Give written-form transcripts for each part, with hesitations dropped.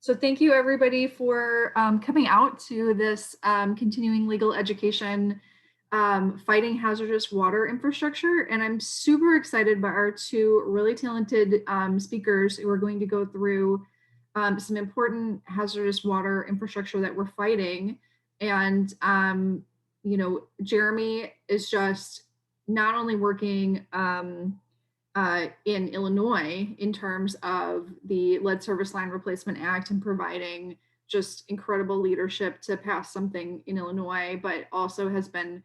So thank you everybody for coming out to this continuing legal education fighting hazardous water infrastructure. And I'm super excited by our two really talented speakers who are going to go through some important hazardous water infrastructure that we're fighting. And, you know, Jeremy is just not only working in Illinois in terms of the Lead Service Line Replacement Act and providing just incredible leadership to pass something in Illinois, but also has been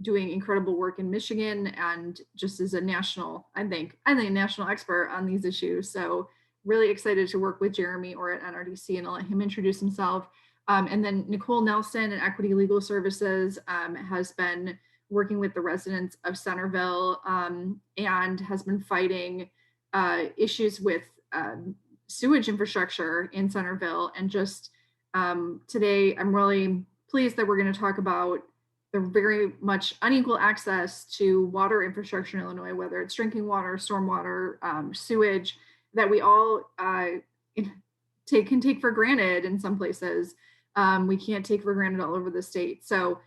doing incredible work in Michigan and just as a national, I think a national expert on these issues. So really excited to work with Jeremy or at NRDC, and I'll let him introduce himself. And then Nicole Nelson at Equity Legal Services has been working with the residents of Centreville and has been fighting issues with sewage infrastructure in Centreville. And just today, I'm really pleased that we're going to talk about the very much unequal access to water infrastructure in Illinois, whether it's drinking water, stormwater, sewage, that we all can take for granted in some places. We can't take for granted all over the state. So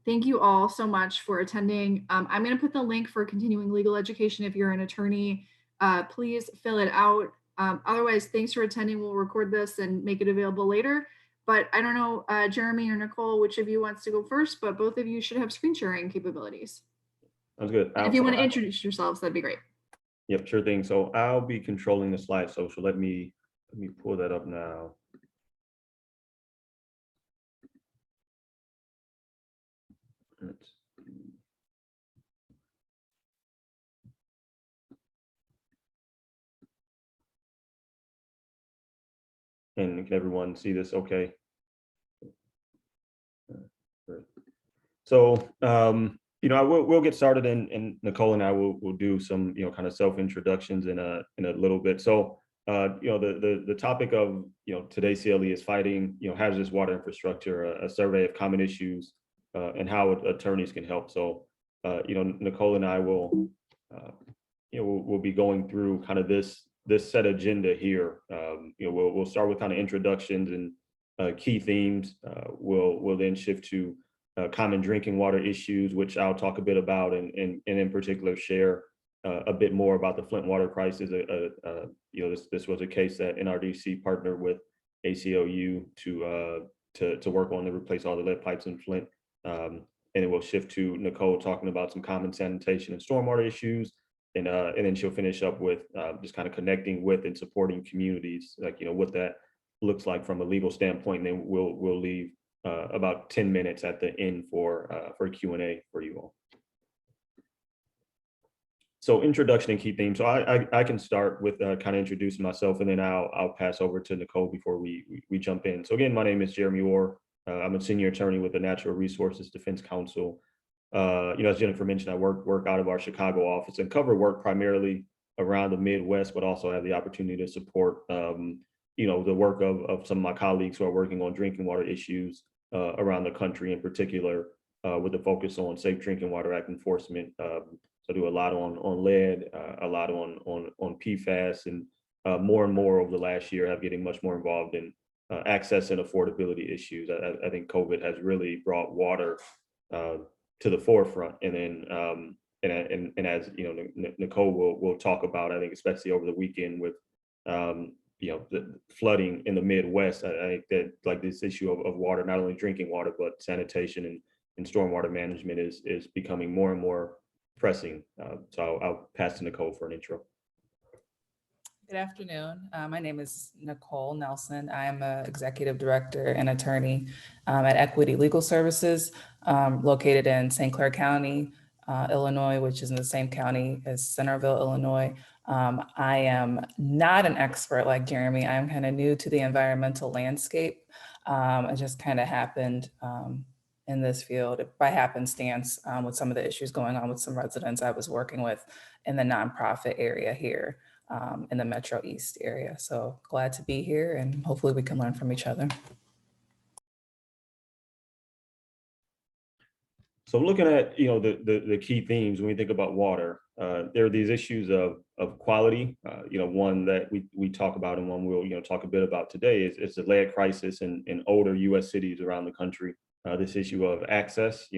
thank you all so much for attending. I'm going to put the link for continuing legal education. If you're an attorney, please fill it out. Otherwise, thanks for attending. We'll record this and make it available later. But I don't know, Jeremy or Nicole, which of you wants to go first, but both of you should have screen sharing capabilities. Sounds good. And if you want to introduce yourselves, that'd be great. Yep, sure thing. So I'll be controlling the slideshow. So let me pull that up now. And can everyone see this okay? So, you know, we'll get started, and Nicole and I will do some, you know, kind of self-introductions in a little bit. So, you know, the topic of, you know, today's CLE is fighting, you know, hazardous water infrastructure, a survey of common issues and how attorneys can help. So, you know, Nicole and I will, you know, we'll be going through kind of this set agenda here. You know, we'll start with kind of introductions and key themes. We'll then shift to common drinking water issues, which I'll talk a bit about, and in particular share a bit more about the Flint water crisis. You know, this was a case that NRDC partnered with ACLU to work on to replace all the lead pipes in Flint. And then we'll shift to Nicole talking about some common sanitation and stormwater issues. And then she'll finish up with just kind of connecting with and supporting communities, like, you know, what that looks like from a legal standpoint. And then we'll leave about 10 minutes at the end for Q&A for you all. So introduction and key themes. So I can start with kind of introducing myself, and then I'll pass over to Nicole before we jump in. So again, my name is Jeremy Orr. I'm a senior attorney with the Natural Resources Defense Council. You know, as Jennifer mentioned, I work out of our Chicago office and cover work primarily around the Midwest, but also have the opportunity to support, you know, the work of some of my colleagues who are working on drinking water issues around the country, in particular, with a focus on Safe Drinking Water Act enforcement. So I do a lot on lead, a lot on PFAS, and more over the last year, have getting much more involved in access and affordability issues. I think COVID has really brought water to the forefront, and then and as you know, Nicole will talk about, I think especially over the weekend with you know, the flooding in the Midwest. I think that like this issue of water, not only drinking water, but sanitation and stormwater management is becoming more and more pressing. So I'll pass to Nicole for an intro. Good afternoon. My name is Nicole Nelson. I am an executive director and attorney at Equity Legal Services, located in St. Clair County, Illinois, which is in the same county as Centreville, Illinois. I am not an expert like Jeremy. I'm kind of new to the environmental landscape. It just kind of happened in this field by happenstance with some of the issues going on with some residents I was working with in the nonprofit area here in the Metro East area. So glad to be here, and hopefully we can learn from each other. So looking at, the key themes when we think about water, there are these issues of quality. One that we talk about and one we'll, talk a bit about today is the lead crisis in older U.S. cities around the country. This issue of access,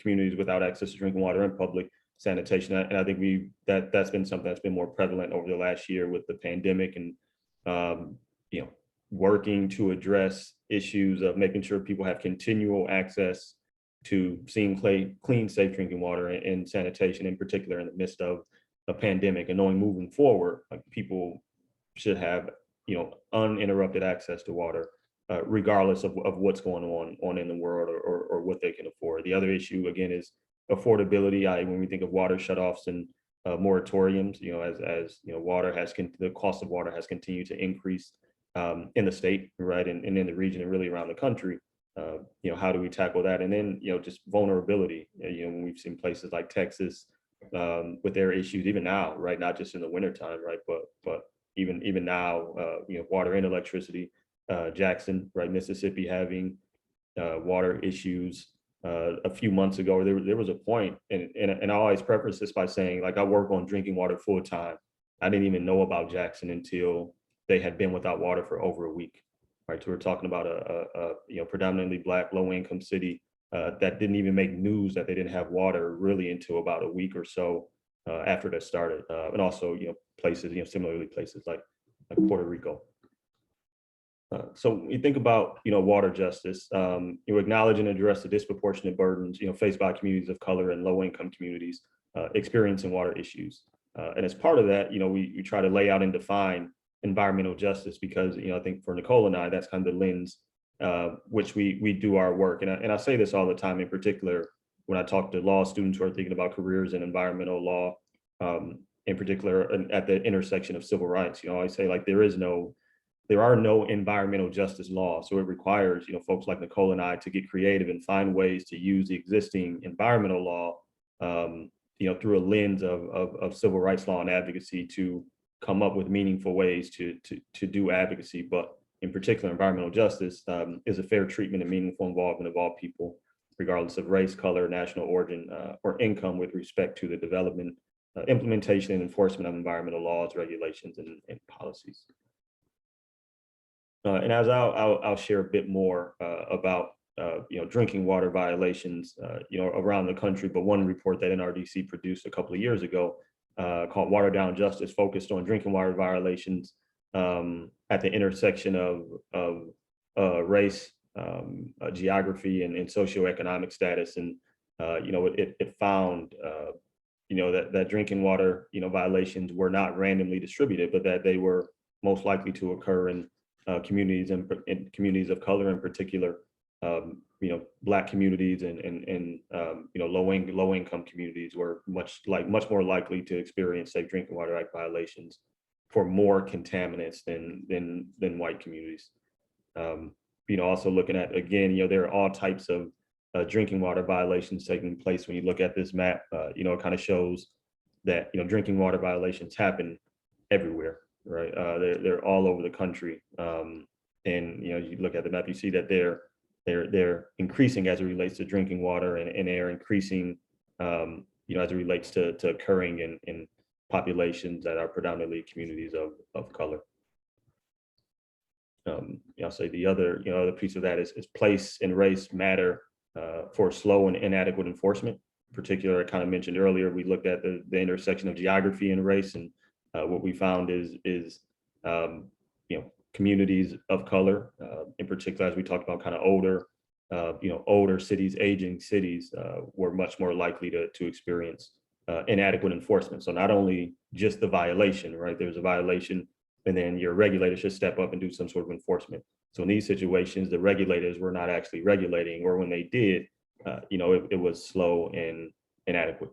communities without access to drinking water and public sanitation. And I think that's been something that's been more prevalent over the last year with the pandemic and, working to address issues of making sure people have continual access to clean, safe drinking water and sanitation, in particular in the midst of a pandemic, and knowing moving forward, like people should have, uninterrupted access to water, regardless of what's going on in the world or what they can afford. The other issue, again, is affordability. When we think of water shutoffs and moratoriums, as the cost of water has continued to increase in the state, right, and in the region and really around the country. How do we tackle that? And then, just vulnerability, when we've seen places like Texas with their issues, even now, right, not just in the wintertime, right, but even now, water and electricity, Jackson, right, Mississippi having water issues. A few months ago, there was a point, and I always preface this by saying, like, I work on drinking water full time. I didn't even know about Jackson until they had been without water for over a week. Right, so we're talking about a predominantly Black, low-income city that didn't even make news that they didn't have water really until about a week or so after that started, and also places, similarly places like Puerto Rico. So we think about water justice. You acknowledge and address the disproportionate burdens faced by communities of color and low-income communities experiencing water issues. And as part of that, we try to lay out and define environmental justice because I think for Nicole and I, that's kind of the lens which we do our work. And I say this all the time, in particular when I talk to law students who are thinking about careers in environmental law, in particular at the intersection of civil rights. I say, like, there are no environmental justice laws, so it requires folks like Nicole and I to get creative and find ways to use the existing environmental law through a lens of civil rights law and advocacy to come up with meaningful ways to do advocacy. But in particular, environmental justice is a fair treatment and meaningful involvement of all people, regardless of race, color, national origin, or income, with respect to the development, implementation, and enforcement of environmental laws, regulations, and policies. And as I'll share a bit more about drinking water violations around the country, but one report that NRDC produced a couple of years ago called Water Down Justice focused on drinking water violations at the intersection of race, geography, and socioeconomic status. And it found that drinking water violations were not randomly distributed, but that they were most likely to occur in communities and in communities of color, in particular, Black communities and low income communities were much more likely to experience safe drinking water act violations for more contaminants than white communities. Also looking at, again, there are all types of drinking water violations taking place. When you look at this map, it kind of shows that drinking water violations happen everywhere, right? They're all over the country, and you look at the map, you see that they're increasing as it relates to drinking water, and they are increasing as it relates to occurring in populations that are predominantly communities of color. I'll say the other piece of that is place and race matter for slow and inadequate enforcement. In particular, I kind of mentioned earlier, we looked at the intersection of geography and race, and what we found is communities of color, in particular, as we talked about, kind of older cities, aging cities, were much more likely to experience inadequate enforcement. So not only just the violation, right? There's a violation, and then your regulators should step up and do some sort of enforcement. So in these situations, the regulators were not actually regulating, or when they did, it was slow and inadequate.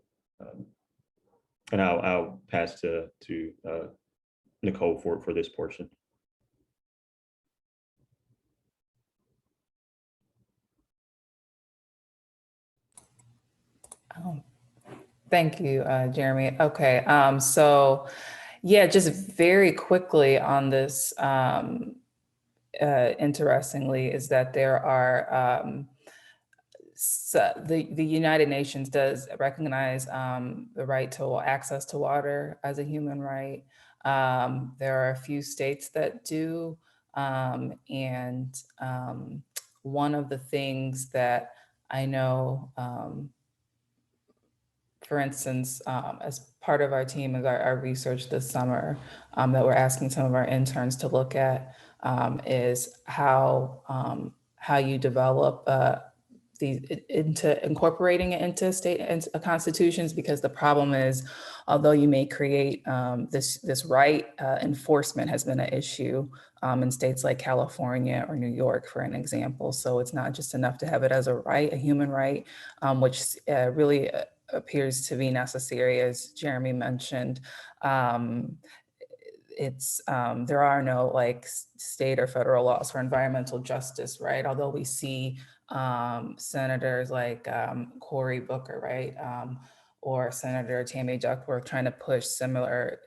And I'll pass to Nicole for this portion. Oh, thank you, Jeremy. Okay, so yeah, just very quickly on this, interestingly, is that there are So the United Nations does recognize the right to access to water as a human right. There are a few states that do. And one of the things that I know, for instance, as part of our team is our research this summer that we're asking some of our interns to look at is how you develop into incorporating it into state and constitutions, because the problem is, although you may create this right, enforcement has been an issue in states like California or New York, for an example. So it's not just enough to have it as a right, a human right, which really appears to be necessary, as Jeremy mentioned. There are no like state or federal laws for environmental justice, right? Although we see senators like Cory Booker, right? Or Senator Tammy Duckworth trying to push similar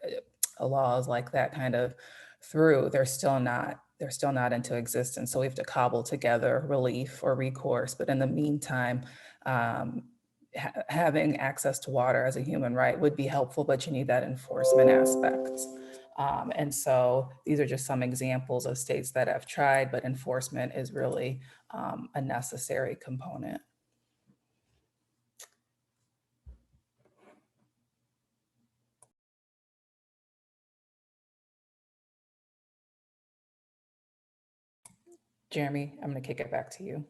laws like that kind of through. They're still not into existence. So we have to cobble together relief or recourse. But in the meantime, having access to water as a human right would be helpful, but you need that enforcement aspect. And so these are just some examples of states that have tried, but enforcement is really a necessary component. Jeremy, I'm going to kick it back to you.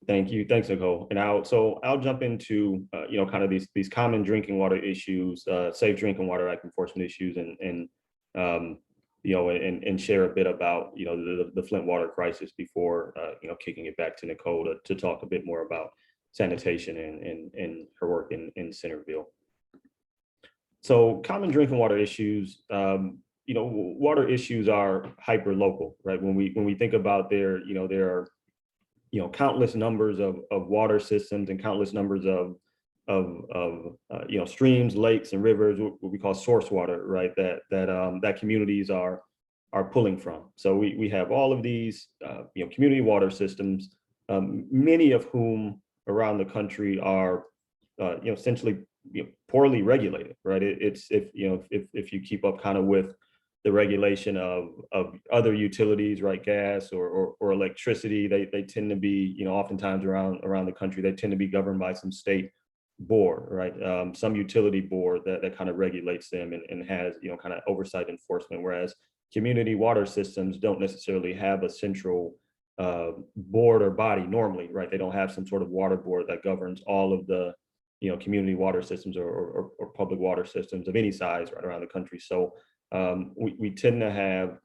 Thank you. Thanks, Nicole. And I'll jump into kind of these common drinking water issues, Safe Drinking Water Act enforcement issues, and share a bit about the Flint water crisis before kicking it back to Nicole to talk a bit more about sanitation and her work in Centreville. So common drinking water issues. Water issues are hyper local, right? When we think about there are countless numbers of water systems and countless numbers of streams, lakes, and rivers, what we call source water, right? That communities are pulling from. So we have all of these community water systems, many of whom around the country are essentially poorly regulated, right? It's if you keep up kind of with the regulation of other utilities, right, gas or electricity, they tend to be, oftentimes around the country, they tend to be governed by some state board, right? Some utility board that kind of regulates them and has, kind of oversight enforcement, whereas community water systems don't necessarily have a central board or body normally, right? They don't have some sort of water board that governs all of the, community water systems or public water systems of any size right around the country. So we tend to have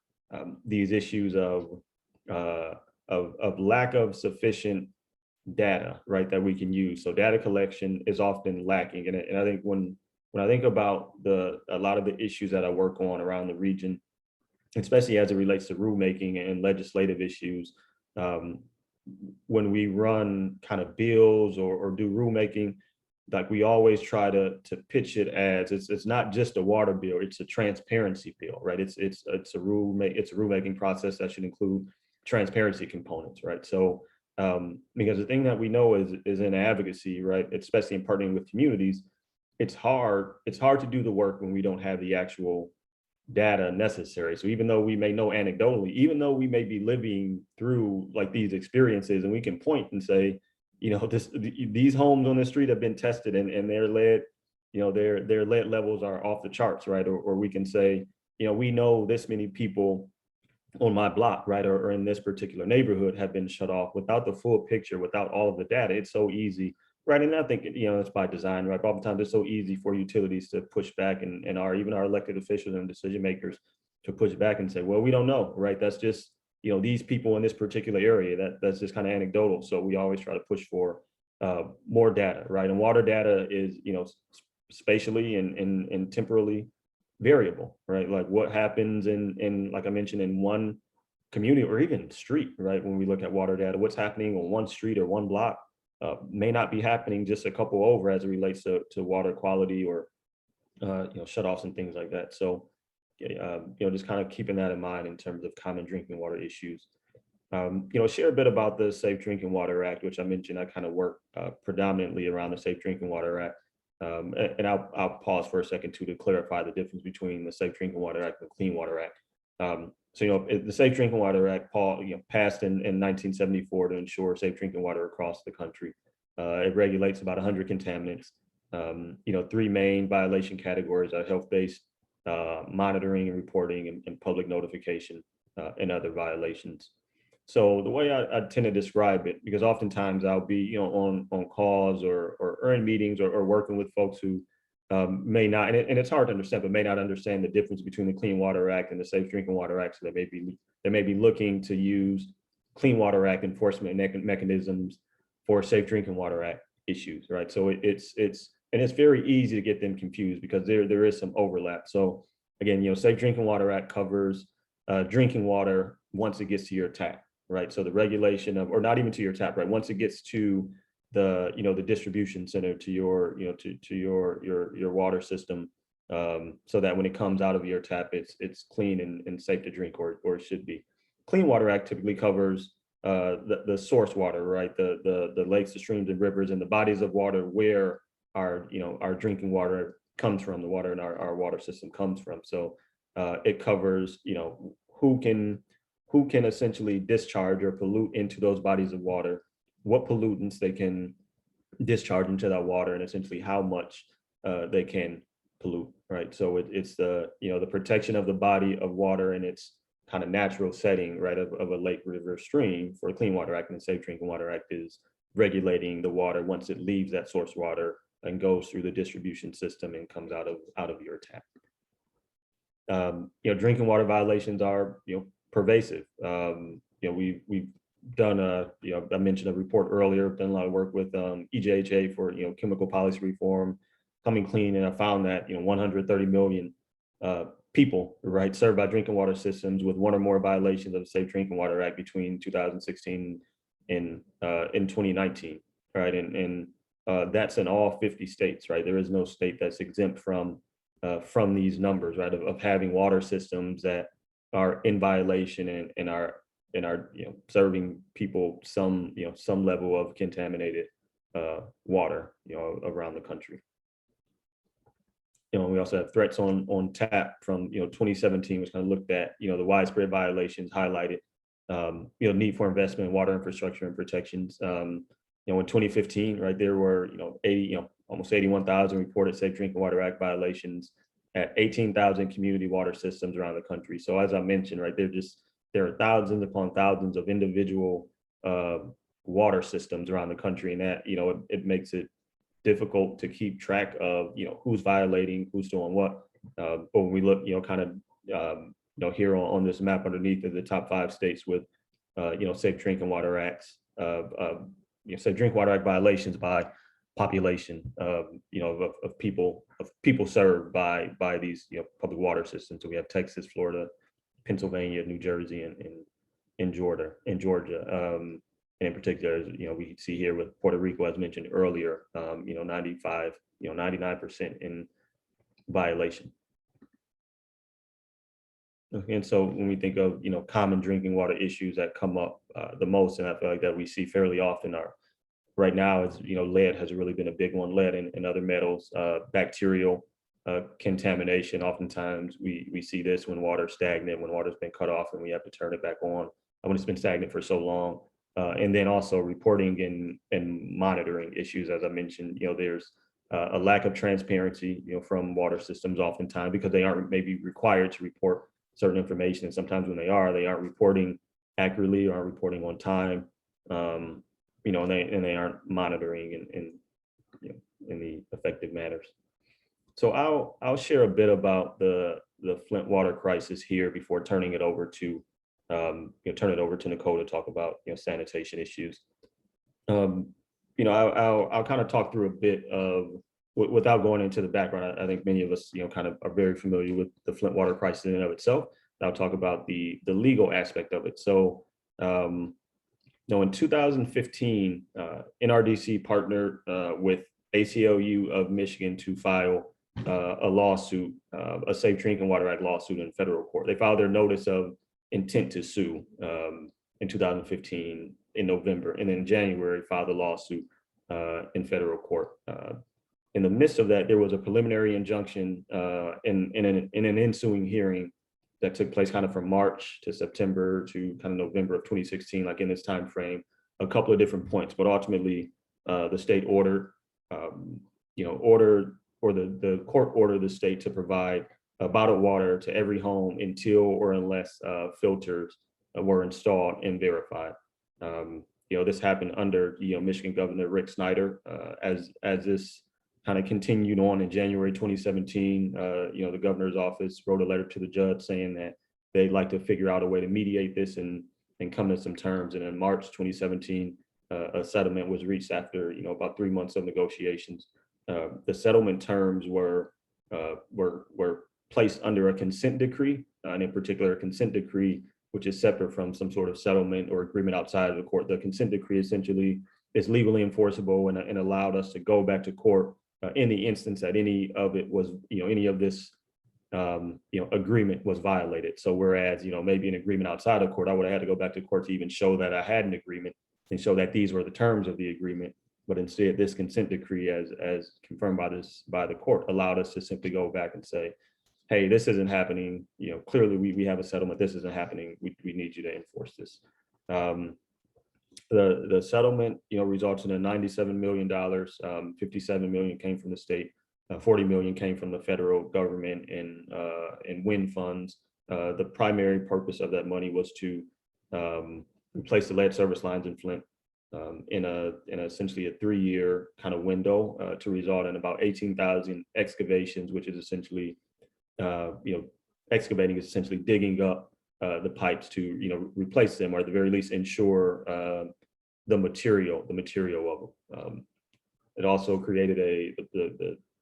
these issues of lack of sufficient data, right, that we can use. So data collection is often lacking, and I think when I think about a lot of the issues that I work on around the region, especially as it relates to rulemaking and legislative issues, when we run kind of bills or do rulemaking, like we always try to pitch it as it's not just a water bill, it's a transparency bill, right? It's a rulemaking process that should include transparency components, right? So because the thing that we know is in advocacy, right, especially in partnering with communities, it's hard to do the work when we don't have the actual data necessary. So even though we may know anecdotally, even though we may be living through like these experiences, and we can point and say, these homes on the street have been tested and their lead, their lead levels are off the charts, right? Or we can say, we know this many people on my block, right, or in this particular neighborhood have been shut off. Without the full picture, without all of the data, it's so easy, right? And I think it's by design, right? Oftentimes it's so easy for utilities to push back and even our elected officials and decision makers to push back and say, well, we don't know, right? That's just these people in this particular area. That's just kind of anecdotal. So we always try to push for more data, right? And water data is spatially and temporally variable, right? Like what happens in like I mentioned, in one community or even street, right? When we look at water data, what's happening on one street or one block may not be happening just a couple over as it relates to water quality or shutoffs and things like that. So just kind of keeping that in mind in terms of common drinking water issues. Share a bit about the Safe Drinking Water Act, which I mentioned. I kind of work predominantly around the Safe Drinking Water Act. And I'll pause for a second to clarify the difference between the Safe Drinking Water Act and the Clean Water Act. The Safe Drinking Water Act passed in 1974 to ensure safe drinking water across the country. It regulates about 100 contaminants. Three main violation categories are health-based monitoring and reporting and public notification and other violations. So the way I tend to describe it, because oftentimes I'll be on calls or in meetings or working with folks who may not, and it's hard to understand, but may not understand the difference between the Clean Water Act and the Safe Drinking Water Act. So they may be looking to use Clean Water Act enforcement mechanisms for Safe Drinking Water Act issues, right? So it's very easy to get them confused because there is some overlap. So again, Safe Drinking Water Act covers drinking water once it gets to your tap, right? So the regulation of, or not even to your tap, right? Once it gets to the distribution center to your your water system, so that when it comes out of your tap, it's clean and safe to drink, or it should be. Clean Water Act typically covers the source water, right? The lakes, the streams and rivers and the bodies of water where our drinking water comes from, the water in our water system comes from. So it covers who can essentially discharge or pollute into those bodies of water, what pollutants they can discharge into that water, and essentially how much they can pollute, right? So it's the the protection of the body of water in its kind of natural setting, right, of a lake, river, stream. For the Clean Water Act and the Safe Drinking Water Act is regulating the water once it leaves that source water and goes through the distribution system and comes out of your tap. Drinking water violations are pervasive. We've done I mentioned a report earlier, done a lot of work with EJHA for chemical policy reform, coming clean, and I found that 130 million people, right, served by drinking water systems with one or more violations of the Safe Drinking Water Act between 2016 and in 2019, right, and that's in all 50 states, right. There is no state that's exempt from these numbers, right, of having water systems that are in violation and are serving people some level of contaminated water around the country. We also have threats on tap from 2017, which kind of looked at the widespread violations, highlighted need for investment in water infrastructure and protections. In 2015, right, there were almost 81,000 reported Safe Drinking Water Act violations at 18,000 community water systems around the country. So as I mentioned, right, there are thousands upon thousands of individual water systems around the country, and that it makes it difficult to keep track of who's violating, who's doing what. But when we look kind of here on this map underneath of the top 5 states with Safe Drinking Water Acts, Safe Drinking Water Act violations by population of people served by these public water systems. So we have Texas, Florida, Pennsylvania, New Jersey, and Georgia. And in particular, we see here with Puerto Rico, as mentioned earlier, 95, 99% in violation. And so when we think of common drinking water issues that come up the most, and I feel like that we see fairly often are right now is lead has really been a big one. Lead and other metals, bacterial contamination. Oftentimes we see this when water's stagnant, when water's been cut off and we have to turn it back on when it's been stagnant for so long. And then also reporting and monitoring issues. As I mentioned, there's a lack of transparency, from water systems oftentimes because they aren't maybe required to report certain information. And sometimes when they aren't reporting accurately or aren't reporting on time, and they aren't monitoring in the effective manners. So I'll share a bit about the Flint water crisis here before turning it over to Nicole to talk about sanitation issues. I'll kind of talk through a bit of, without going into the background. I think many of us kind of are very familiar with the Flint water crisis in and of itself. I'll talk about the legal aspect of it. So in 2015, NRDC partnered with ACLU of Michigan to file a lawsuit, a Safe Drinking Water Act lawsuit in federal court. They filed their notice of intent to sue in 2015 in November, and then in January filed a lawsuit in federal court. In the midst of that, there was a preliminary injunction in an ensuing hearing that took place kind of from March to September to kind of November of 2016, like in this time frame, a couple of different points, but ultimately the state ordered, the court ordered the state to provide bottled water to every home until or unless filters were installed and verified. This happened under Michigan Governor Rick Snyder. As this kind of continued on in January 2017, the governor's office wrote a letter to the judge saying that they'd like to figure out a way to mediate this and come to some terms. And in March 2017, a settlement was reached after about 3 months of negotiations. The settlement terms were placed under a consent decree, and in particular, a consent decree which is separate from some sort of settlement or agreement outside of the court. The consent decree essentially is legally enforceable and allowed us to go back to court in the instance that any of this agreement was violated. So whereas maybe an agreement outside of court, I would have had to go back to court to even show that I had an agreement and show that these were the terms of the agreement. But instead, this consent decree, as confirmed by the court, allowed us to simply go back and say, hey, this isn't happening. Clearly we have a settlement. This isn't happening. We need you to enforce this. The settlement, results in a $97 million. 57 million came from the state. 40 million came from the federal government and wind funds. The primary purpose of that money was to replace the lead service lines in Flint in essentially a 3-year kind of window to result in about 18,000 excavations, which is essentially excavating is essentially digging up the pipes to replace them, or at the very least ensure the material of them. It also created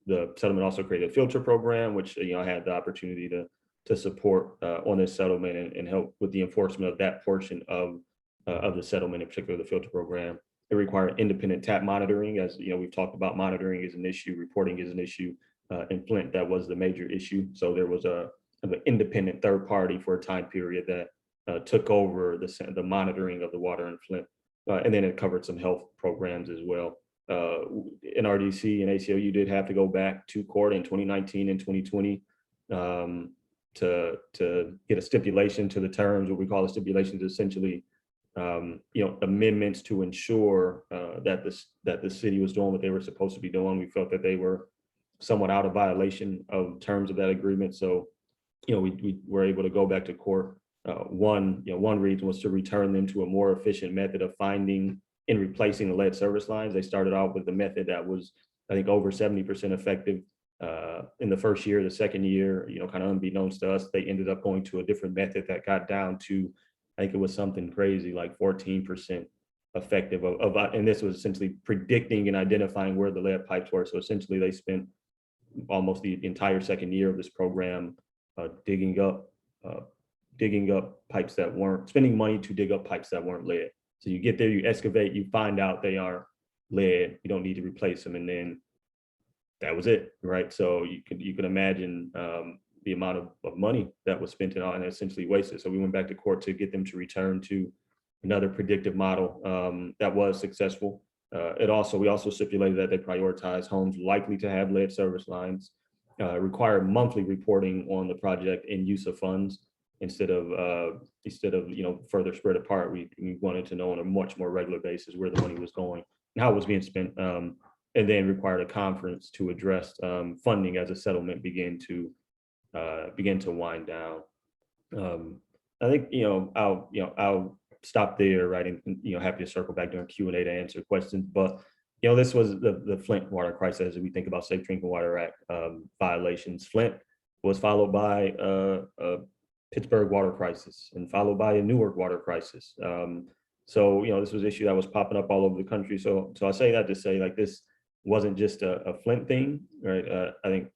the settlement also created a filter program, which I had the opportunity to support on this settlement and help with the enforcement of that portion of the settlement, in particular the filter program. It required independent tap monitoring, as we've talked about. Monitoring is an issue, reporting is an issue. In Flint, that was the major issue. So there was an independent third party for a time period that took over the monitoring of the water in Flint. And then it covered some health programs as well. NRDC and ACLU did have to go back to court in 2019 and 2020 to get a stipulation to the terms. What we call a stipulation is essentially amendments to ensure that the city was doing what they were supposed to be doing. We felt that they were somewhat out of violation of terms of that agreement. So, we were able to go back to court. One reason was to return them to a more efficient method of finding and replacing the lead service lines. They started out with the method that was, I think, over 70% effective in the first year. The second year, kind of unbeknownst to us, they ended up going to a different method that got down to, I think it was something crazy like 14% effective and this was essentially predicting and identifying where the lead pipes were. So essentially they spent almost the entire second year of this program digging up pipes that weren't, spending money to dig up pipes that weren't lead. So you get there, you excavate, you find out they are lead, you don't need to replace them, and then that was it, right? So you could imagine the amount of money that was spent and essentially wasted. So we went back to court to get them to return to another predictive model that was successful. We also stipulated that they prioritize homes likely to have lead service lines, require monthly reporting on the project and use of funds instead of further spread apart. We wanted to know on a much more regular basis where the money was going and how it was being spent, and then required a conference to address funding as a settlement began to wind down. I think I'll stop there, right? And happy to circle back during Q&A to answer questions. But this was the Flint water crisis as we think about Safe Drinking Water Act violations. Flint was followed by a Pittsburgh water crisis and followed by a Newark water crisis. So this was an issue that was popping up all over the country. So I say that to say, like, this wasn't just a Flint thing, right? I think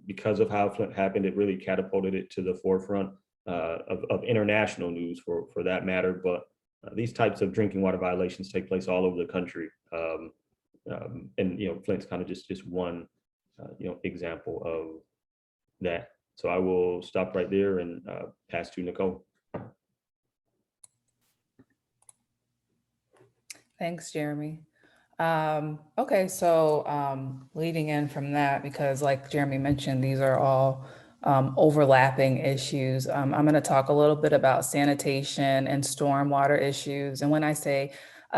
because of how Flint happened, it really catapulted it to the forefront of international news for that matter. But these types of drinking water violations take place all over the country. And Flint's kind of just one example of that. So I will stop right there and pass to Nicole. Thanks, Jeremy. Okay, so leading in from that, because like Jeremy mentioned, these are all overlapping issues. I'm going to talk a little bit about sanitation and stormwater issues. And when I say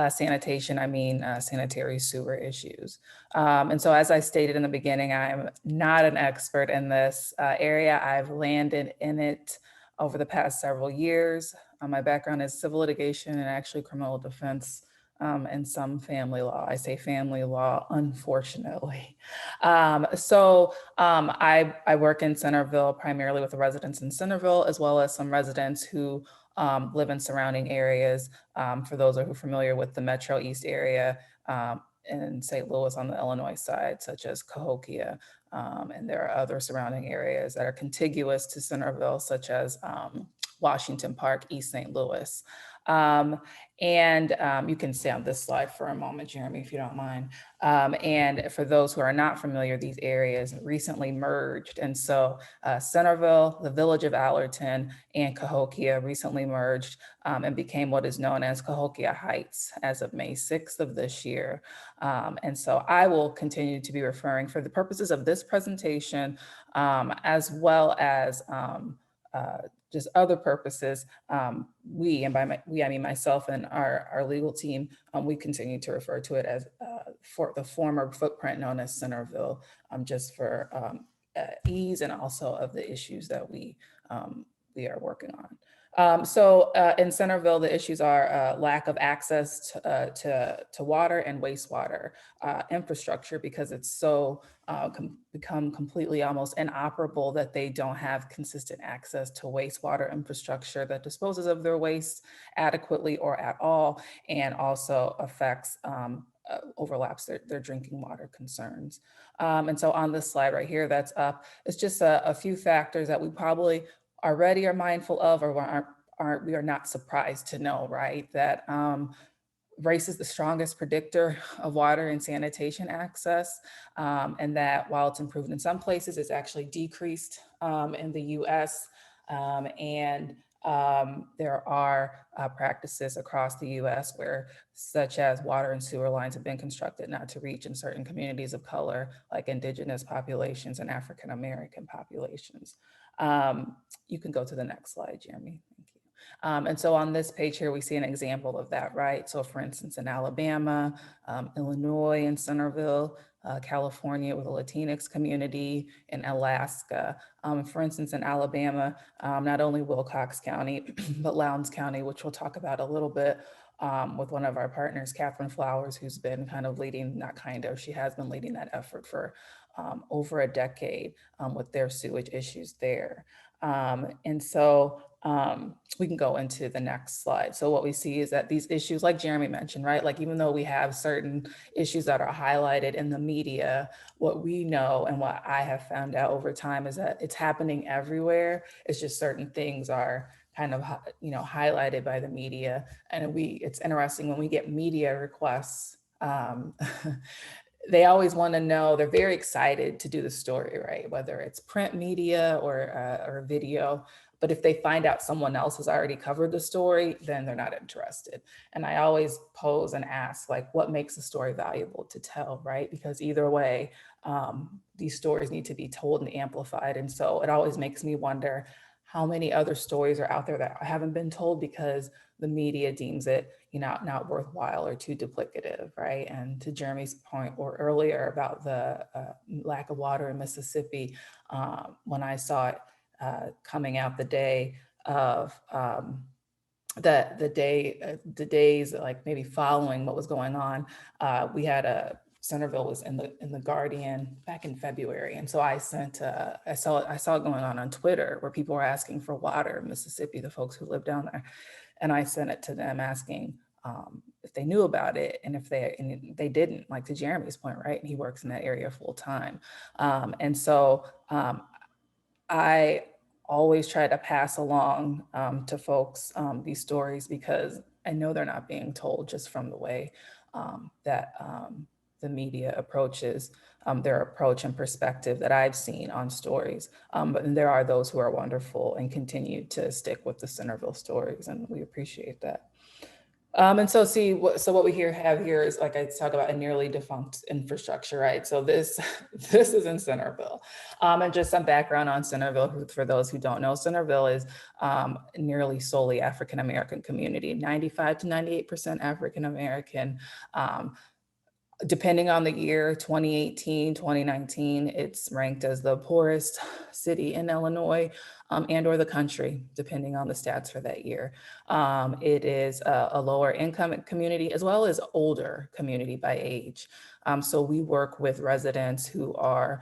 sanitation, I mean sanitary sewer issues. And so as I stated in the beginning, I'm not an expert in this area. I've landed in it over the past several years. My background is civil litigation and actually criminal defense and some family law. I say family law, unfortunately. I work in Centreville, primarily with the residents in Centreville, as well as some residents who live in surrounding areas. For those who are familiar with the Metro East area in St. Louis on the Illinois side, such as Cahokia. And there are other surrounding areas that are contiguous to Centreville, such as Washington Park, East St. Louis. You can stay on this slide for a moment, Jeremy, if you don't mind. And for those who are not familiar, these areas recently merged. And so Centreville, the village of Allerton, and Cahokia recently merged and became what is known as Cahokia Heights as of May 6th of this year. And so I will continue to be referring for the purposes of this presentation, as well as just other purposes, we, and by we, I mean myself and our legal team, we continue to refer to it as for the former footprint known as Centreville, just for ease and also of the issues that we are working on. In Centreville, the issues are lack of access to water and wastewater infrastructure because it's so become completely almost inoperable that they don't have consistent access to wastewater infrastructure that disposes of their waste adequately or at all, and also affects overlaps their drinking water concerns. And so on this slide right here that's up, it's just a few factors that we probably already are mindful of, or we are not surprised to know, right? That race is the strongest predictor of water and sanitation access, and that while it's improved in some places, it's actually decreased in the US. There are practices across the US where such as water and sewer lines have been constructed not to reach in certain communities of color, like indigenous populations and African American populations. You can go to the next slide, Jeremy. Thank you. And so on this page here, we see an example of that, right? So for instance, in Alabama, Illinois and Centreville, California with a Latinx community, in Alaska. For instance, in Alabama, not only Wilcox County, but Lowndes County, which we'll talk about a little bit with one of our partners, Catherine Flowers, who's been kind of leading, not kind of, she has been leading that effort for over a decade with their sewage issues there. We can go into the next slide. So what we see is that these issues, like Jeremy mentioned, right? Like even though we have certain issues that are highlighted in the media, what we know and what I have found out over time is that it's happening everywhere. It's just certain things are kind of, highlighted by the media. And it's interesting when we get media requests, they always want to know, they're very excited to do the story, right? Whether it's print media or video, but if they find out someone else has already covered the story, then they're not interested. And I always pose and ask, like, what makes a story valuable to tell, right? Because either way, these stories need to be told and amplified. And so it always makes me wonder how many other stories are out there that haven't been told because the media deems it, not worthwhile or too duplicative, right? And to Jeremy's point or earlier about the lack of water in Mississippi, when I saw it coming out the day of the days like maybe following what was going on, we had Centreville was in the Guardian back in February, and so I sent I saw it going on Twitter where people were asking for water in Mississippi, the folks who live down there, and I sent it to them asking if they knew about it, and if they didn't, like to Jeremy's point, right? And he works in that area full time, I always try to pass along to folks these stories because I know they're not being told just from the way that the media approaches their approach and perspective that I've seen on stories. But there are those who are wonderful and continue to stick with the Centreville stories, and we appreciate that. And so so what we have here is, like I talk about, a nearly defunct infrastructure, right? So this this is in Centreville. And just some background on Centreville for those who don't know. Centreville is nearly solely African-American community, 95 to 98% African-American. Depending on the year, 2018, 2019, it's ranked as the poorest city in Illinois and or the country, depending on the stats for that year. It is a lower income community as well as older community by age. So we work with residents who are,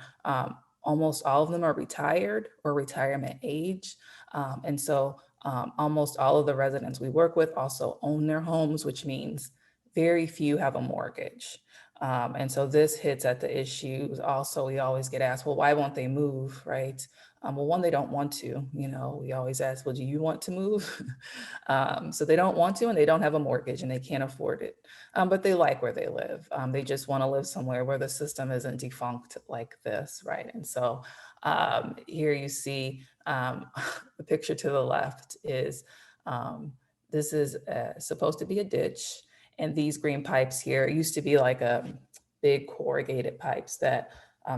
almost all of them are retired or retirement age. And so almost all of the residents we work with also own their homes, which means very few have a mortgage. And so this hits at the issues. Also, we always get asked, well, why won't they move, right? Well, one, they don't want to. We always ask, well, do you want to move? So they don't want to, and they don't have a mortgage, and they can't afford it. But they like where they live. They just want to live somewhere where the system isn't defunct like this, right? And so here you see the picture to the left is, this is supposed to be a ditch. And these green pipes here used to be like a big corrugated pipes that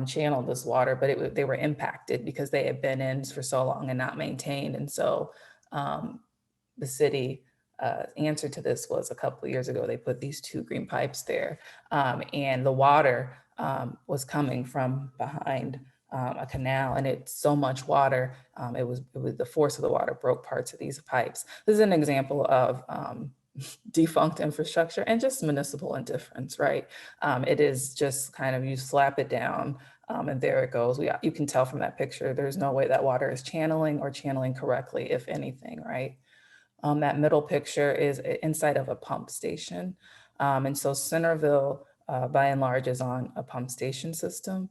channeled this water, but they were impacted because they had been in for so long and not maintained. And so the city answer to this was a couple of years ago, they put these two green pipes there, and the water was coming from behind a canal, and it's so much water, it was the force of the water broke parts of these pipes. This is an example of defunct infrastructure and just municipal indifference, right? It is just kind of, you slap it down and there it goes. You can tell from that picture, there's no way that water is channeling or channeling correctly, if anything, right? That middle picture is inside of a pump station. And so Centreville, by and large, is on a pump station system,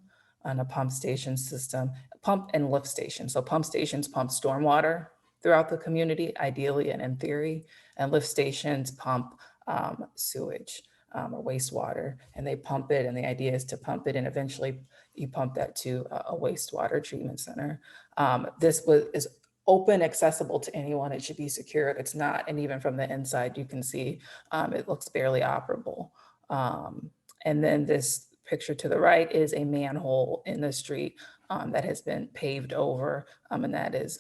pump and lift station. So pump stations pump stormwater throughout the community, ideally and in theory, and lift stations pump sewage or wastewater, and they pump it, and the idea is to pump it, and eventually you pump that to a wastewater treatment center. This is open, accessible to anyone. It should be secure. It's not, and even from the inside, you can see it looks barely operable. And then this picture to the right is a manhole in the street that has been paved over, and that is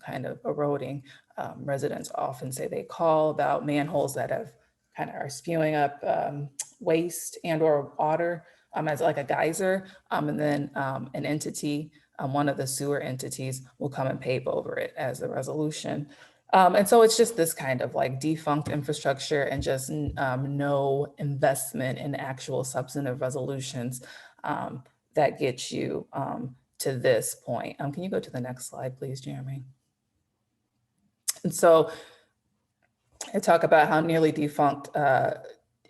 kind of eroding. Residents often say they call about manholes that have kind of are spewing up waste and or water as like a geyser, and then an entity, one of the sewer entities will come and pave over it as a resolution. And so it's just this kind of like defunct infrastructure and just no investment in actual substantive resolutions that gets you to this point. Can you go to the next slide, please, Jeremy? And so I talk about how nearly defunct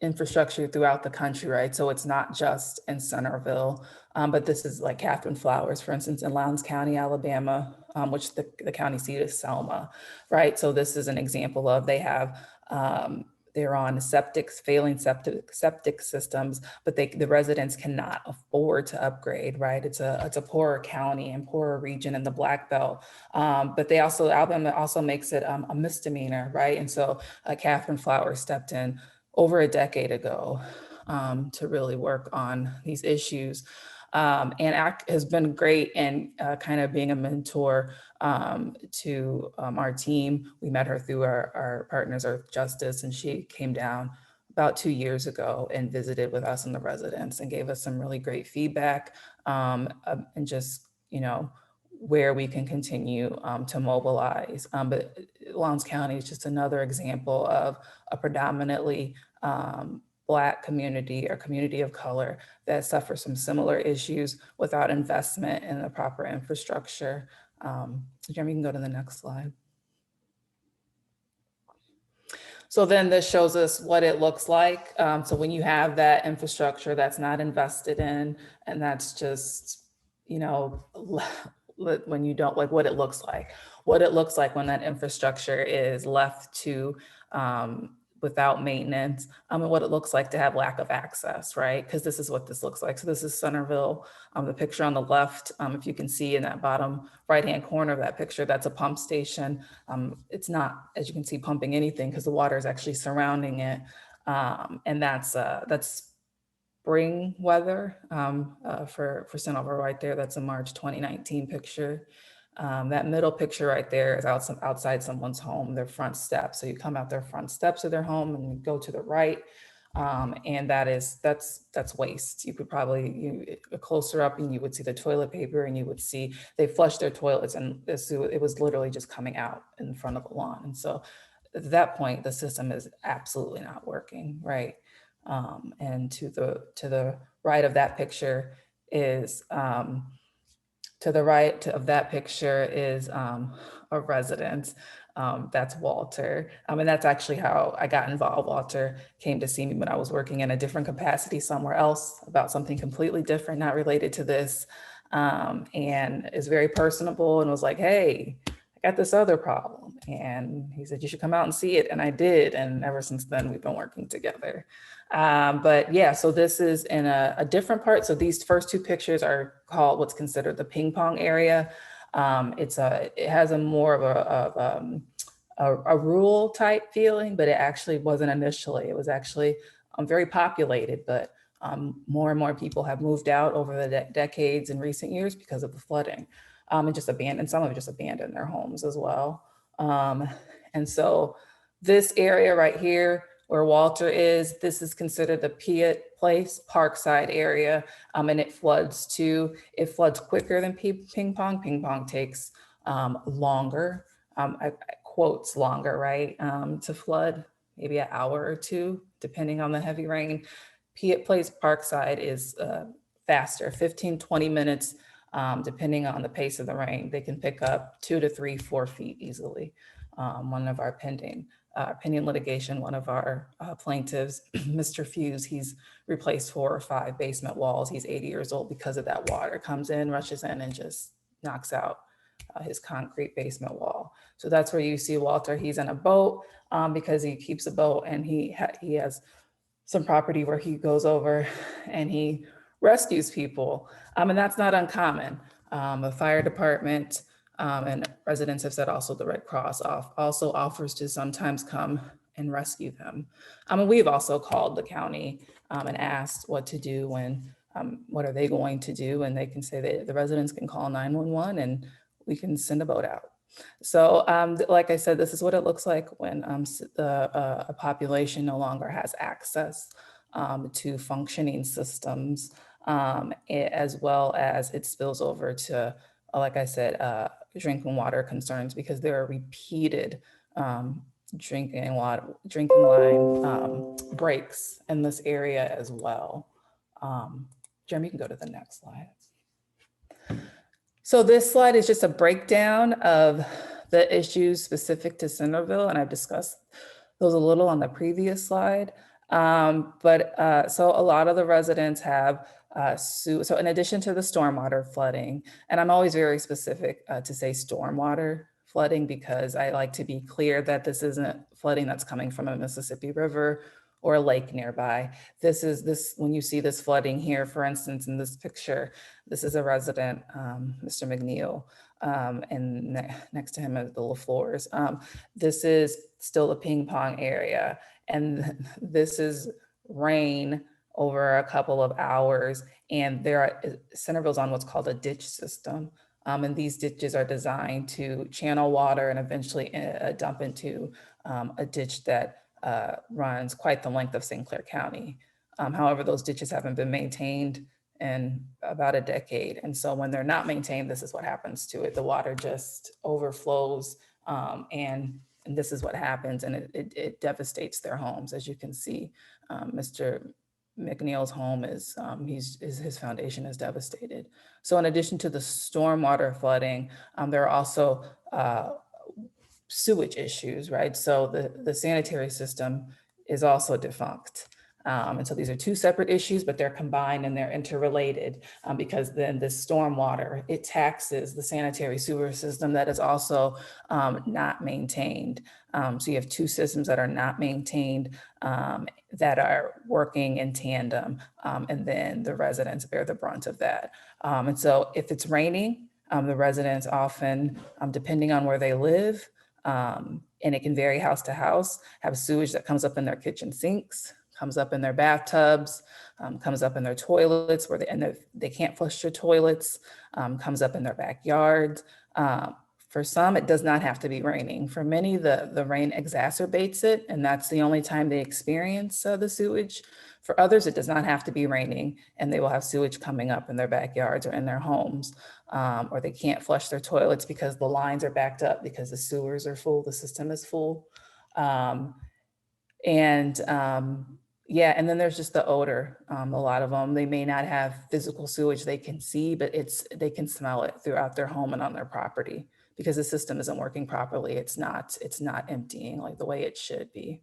infrastructure throughout the country, right? So it's not just in Centreville, but this is like Catherine Flowers, for instance, in Lowndes County, Alabama, which the county seat is Selma, right? So this is an example of they're on failing septic systems, but the residents cannot afford to upgrade, right? It's a poorer county and poorer region in the Black Belt, but Alabama also makes it a misdemeanor, right? And so Catherine Flowers stepped in over a decade ago to really work on these issues. And has been great in kind of being a mentor to our team. We met her through our partners, Earth Justice, and she came down about 2 years ago and visited with us and the residents and gave us some really great feedback and just, where we can continue to mobilize. But Lowndes County is just another example of a predominantly Black community or community of color that suffers from similar issues without investment in the proper infrastructure. Jeremy, you can go to the next slide. So then this shows us what it looks like. So when you have that infrastructure that's not invested in, and that's just, when you don't, like what it looks like when that infrastructure is left to without maintenance, and what it looks like to have lack of access, right? Because this is what this looks like. So this is Centreville. The picture on the left, if you can see in that bottom right-hand corner of that picture, that's a pump station. It's not, as you can see, pumping anything because the water is actually surrounding it. And that's spring weather for Centreville right there. That's a March 2019 picture. That middle picture right there is outside someone's home, their front steps. So you come out their front steps of their home and you go to the right, and that's waste. You could probably closer up and you would see the toilet paper, and you would see they flushed their toilets, and it was literally just coming out in front of the lawn. And so at that point, the system is absolutely not working, right? And to the right of that picture is a resident. That's Walter. And that's actually how I got involved. Walter came to see me when I was working in a different capacity somewhere else about something completely different, not related to this. And is very personable and was like, hey, I got this other problem. And he said, you should come out and see it. And I did. And ever since then, we've been working together. But yeah, so this is in a different part. So these first two pictures are called what's considered the ping pong area. It has a more of a rural type feeling, but it actually wasn't initially. It was actually very populated, but more and more people have moved out over the decades in recent years because of the flooding, and just abandoned, some of it just abandoned their homes as well. And so this area right here, where Walter is, this is considered the Piatt Place Parkside area, and it floods too. It floods quicker than ping pong. Ping pong takes longer, quotes longer, right, to flood, maybe an hour or two, depending on the heavy rain. Piatt Place Parkside is faster, 15, 20 minutes, depending on the pace of the rain. They can pick up 2 to 3, 4 feet easily. One of our pending litigation, one of our plaintiffs, Mr. Fuse, he's replaced 4 or 5 basement walls. He's 80 years old because of that water. Comes in, rushes in, and just knocks out his concrete basement wall. So that's where you see Walter. He's in a boat because he keeps a boat, and he has some property where he goes over and he rescues people. And that's not uncommon. The fire department, and residents have said also the Red Cross also offers to sometimes come and rescue them. And we've also called the county and asked what to do when, what are they going to do? And they can say that the residents can call 911 and we can send a boat out. So like I said, this is what it looks like when a population no longer has access to functioning systems, as well as it spills over to, like I said, drinking water concerns, because there are repeated drinking line breaks in this area as well. Jeremy, you can go to the next slide. So this slide is just a breakdown of the issues specific to Centreville, and I've discussed those a little on the previous slide. So a lot of the residents have so in addition to the stormwater flooding, and I'm always very specific to say stormwater flooding, because I like to be clear that this isn't flooding that's coming from a Mississippi River or a lake nearby. When you see this flooding here, for instance, in this picture, this is a resident, Mr. McNeil, and next to him are the LaFleurs. This is still the ping pong area, and this is rain over a couple of hours, and Centreville's on what's called a ditch system. And these ditches are designed to channel water and eventually dump into a ditch that runs quite the length of St. Clair County. However, those ditches haven't been maintained in about a decade. And so when they're not maintained, this is what happens to it. The water just overflows, and this is what happens, and it devastates their homes. As you can see, Mr. McNeil's home is, his foundation is devastated. So in addition to the stormwater flooding, there are also sewage issues, right? So the sanitary system is also defunct. And so these are two separate issues, but they're combined and they're interrelated because then the stormwater, it taxes the sanitary sewer system that is also not maintained. So you have two systems that are not maintained that are working in tandem, and then the residents bear the brunt of that. And so if it's raining, the residents often, depending on where they live, and it can vary house to house, have sewage that comes up in their kitchen sinks, comes up in their bathtubs, comes up in their toilets where they can't flush their toilets, comes up in their backyards. For some, it does not have to be raining. For many, the rain exacerbates it, and that's the only time they experience the sewage. For others, it does not have to be raining, and they will have sewage coming up in their backyards or in their homes, or they can't flush their toilets because the lines are backed up because the sewers are full, the system is full. Yeah, and then there's just the odor. A lot of them, they may not have physical sewage they can see, but they can smell it throughout their home and on their property because the system isn't working properly. It's not emptying like the way it should be.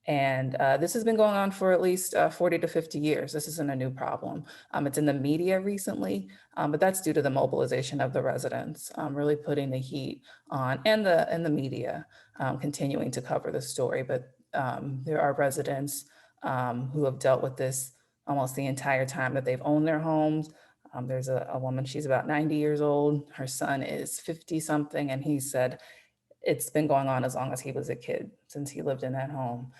This has been going on for at least 40 to 50 years. This isn't a new problem. It's in the media recently, but that's due to the mobilization of the residents, really putting the heat on, and the media continuing to cover the story. But there are residents who have dealt with this almost the entire time that they've owned their homes. There's a woman, she's about 90 years old. Her son is 50 something, and he said, it's been going on as long as he was a kid, since he lived in that home.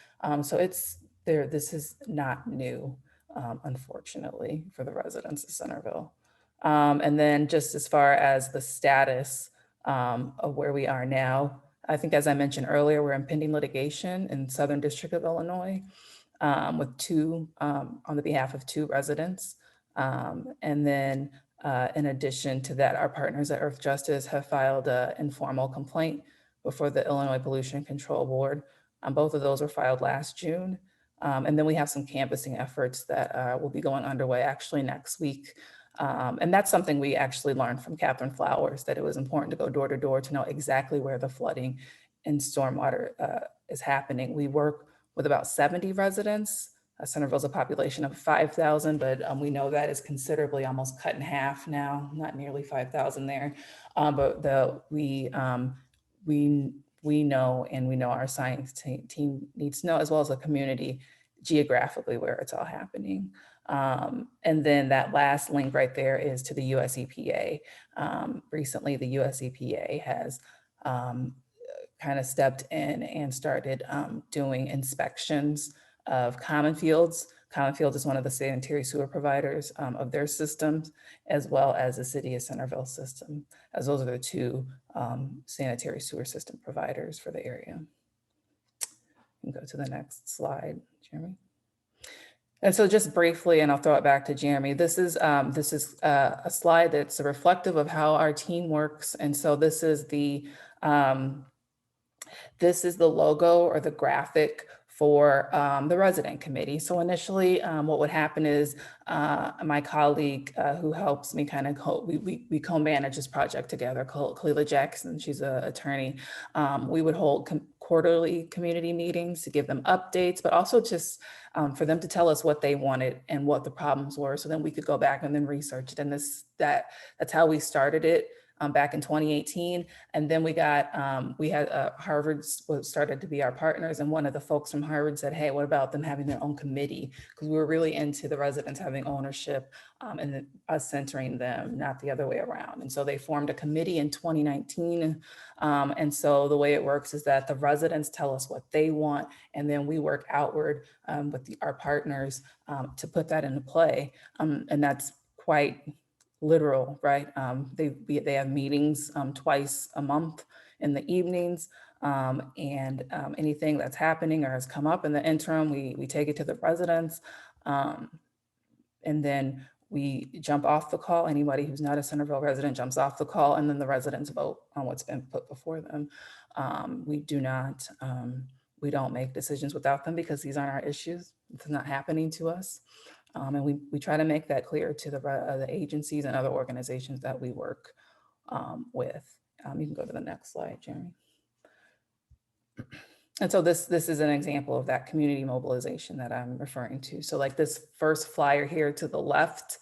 So this is not new, unfortunately, for the residents of Centreville. And then just as far as the status of where we are now, I think, as I mentioned earlier, we're in pending litigation in Southern District of Illinois with on the behalf of two residents. And then in addition to that, our partners at Earth Justice have filed an informal complaint before the Illinois Pollution Control Board. Both of those were filed last June. And then we have some canvassing efforts that will be going underway actually next week. And that's something we actually learned from Catherine Flowers, that it was important to go door to door to know exactly where the flooding and stormwater is happening. We work with about 70 residents. Centreville's a population of 5,000, but we know that is considerably almost cut in half now, not nearly 5,000 there. But we know, and we know our science team needs to know, as well as the community, geographically where it's all happening. And then that last link right there is to the US EPA. Recently, the US EPA has kind of stepped in and started doing inspections of common fields. Common Fields is one of the sanitary sewer providers of their systems, as well as the City of Centreville system, as those are the two sanitary sewer system providers for the area. You can go to the next slide, Jeremy. And so just briefly, and I'll throw it back to Jeremy, this is a slide that's reflective of how our team works. And so this is the logo or the graphic for the resident committee. So initially, what would happen is my colleague who helps me kind of we co-manage this project together, Cleela Jackson, she's an attorney. We would hold quarterly community meetings to give them updates, but also just for them to tell us what they wanted and what the problems were, so then we could go back and then research it. And that's how we started it. Back in 2018. And then we had Harvard started to be our partners. And one of the folks from Harvard said, hey, what about them having their own committee? Because we were really into the residents having ownership and us centering them, not the other way around. And so they formed a committee in 2019. And so the way it works is that the residents tell us what they want, and then we work outward with our partners to put that into play. And that's quite literal, right? They have meetings twice a month in the evenings, and anything that's happening or has come up in the interim, we take it to the residents, and then we jump off the call. Anybody who's not a Centreville resident jumps off the call, and then the residents vote on what's been put before them. We don't make decisions without them because these aren't our issues. It's not happening to us. And we try to make that clear to the agencies and other organizations that we work with. You can go to the next slide, Jeremy. And so this is an example of that community mobilization that I'm referring to. So like this first flyer here to the left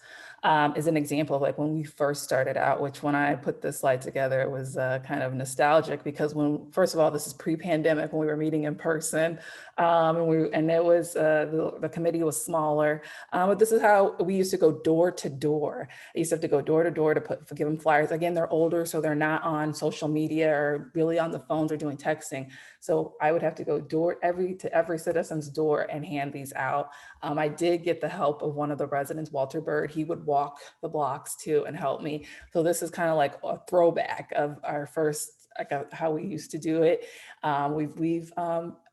is an example of like when we first started out, which when I put this slide together, it was kind of nostalgic because when, first of all, this is pre-pandemic when we were meeting in person, and it was, the committee was smaller, but this is how we used to go door to door. I used to have to go door to door to give them flyers. Again, they're older, so they're not on social media or really on the phones or doing texting. So I would have to go to every citizen's door and hand these out. I did get the help of one of the residents, Walter Bird. He would walk the blocks too and help me. So this is kind of like a throwback of our first, like how we used to do it.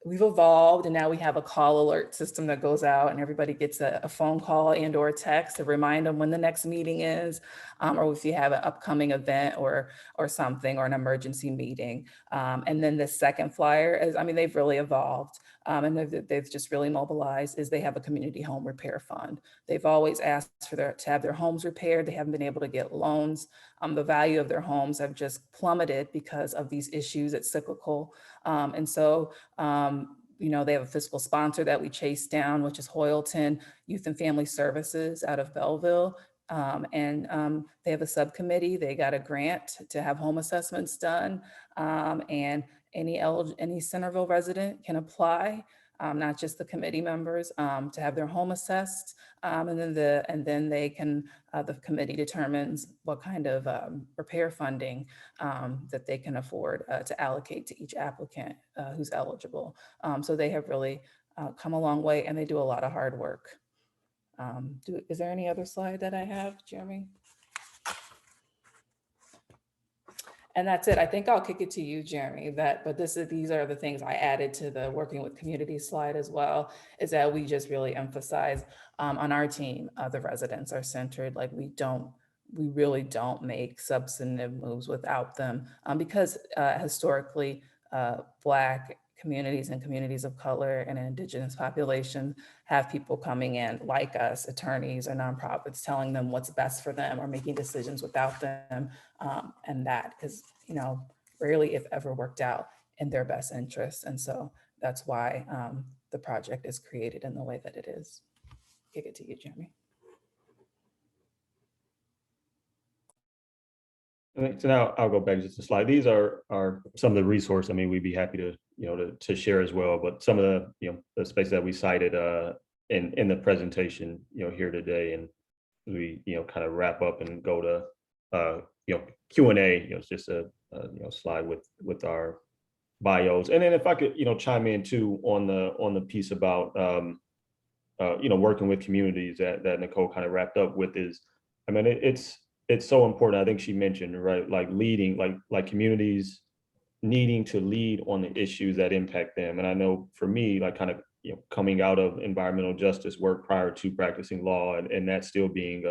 We've evolved, and now we have a call alert system that goes out and everybody gets a phone call and or a text to remind them when the next meeting is, or if you have an upcoming event or something, or an emergency meeting. And then the second flyer is, I mean, they've really evolved. And they've just really mobilized, is they have a community home repair fund. They've always asked for to have their homes repaired. They haven't been able to get loans. The value of their homes have just plummeted because of these issues. It's cyclical. And so, you know, they have a fiscal sponsor that we chase down, which is Hoyleton Youth and Family Services out of Belleville. They have a subcommittee. They got a grant to have home assessments done. And any Centreville resident can apply, not just the committee members, to have their home assessed. And then they can, the committee determines what kind of repair funding that they can afford to allocate to each applicant who's eligible. So they have really come a long way, and they do a lot of hard work. Is there any other slide that I have, Jeremy? And that's it. I think I'll kick it to you, Jeremy. But these are the things I added to the working with community slide as well, is that we just really emphasize on our team, the residents are centered. Like we really don't make substantive moves without them, because historically Black communities and communities of color and indigenous population have people coming in like us, attorneys or nonprofits, telling them what's best for them or making decisions without them. And that is, you know, rarely if ever worked out in their best interests. And so that's why the project is created in the way that it is. Kick it to you, Jeremy. So now I'll go back just a slide. These are some of the resources. I mean, we'd be happy to, you know, to share as well, but some of the, you know, the space that we cited in the presentation, you know, here today, and we, you know, kind of wrap up and go to, you know, Q&A. You know, it's just a you know, slide with our bios. And then if I could, you know, chime in too on the piece about you know, working with communities that Nicole kind of wrapped up with is, I mean, it's so important. I think she mentioned, right, like leading, like communities needing to lead on the issues that impact them. And I know for me, like kind of, you know, coming out of environmental justice work prior to practicing law, and that still being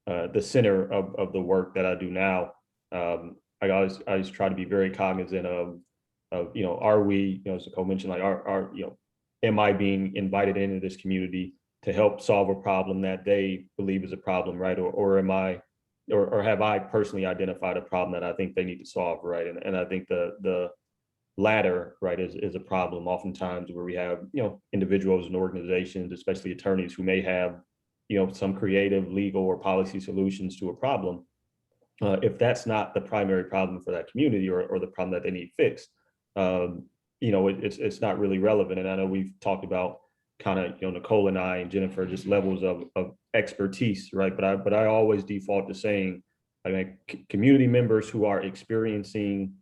the center of the work that I do now, I always try to be very cognizant of, you know, are we, you know, as Nicole mentioned, like are you know, am I being invited into this community to help solve a problem that they believe is a problem, right? Or am I, or have I personally identified a problem that I think they need to solve, right? And I think the latter, right, is a problem oftentimes, where we have, you know, individuals and organizations, especially attorneys, who may have, you know, some creative legal or policy solutions to a problem. If that's not the primary problem for that community, or the problem that they need fixed, you know, it's not really relevant. And I know we've talked about kind of, you know, Nicole and I and Jennifer, just levels of expertise, right? But I always default to saying, I mean, community members who are experiencing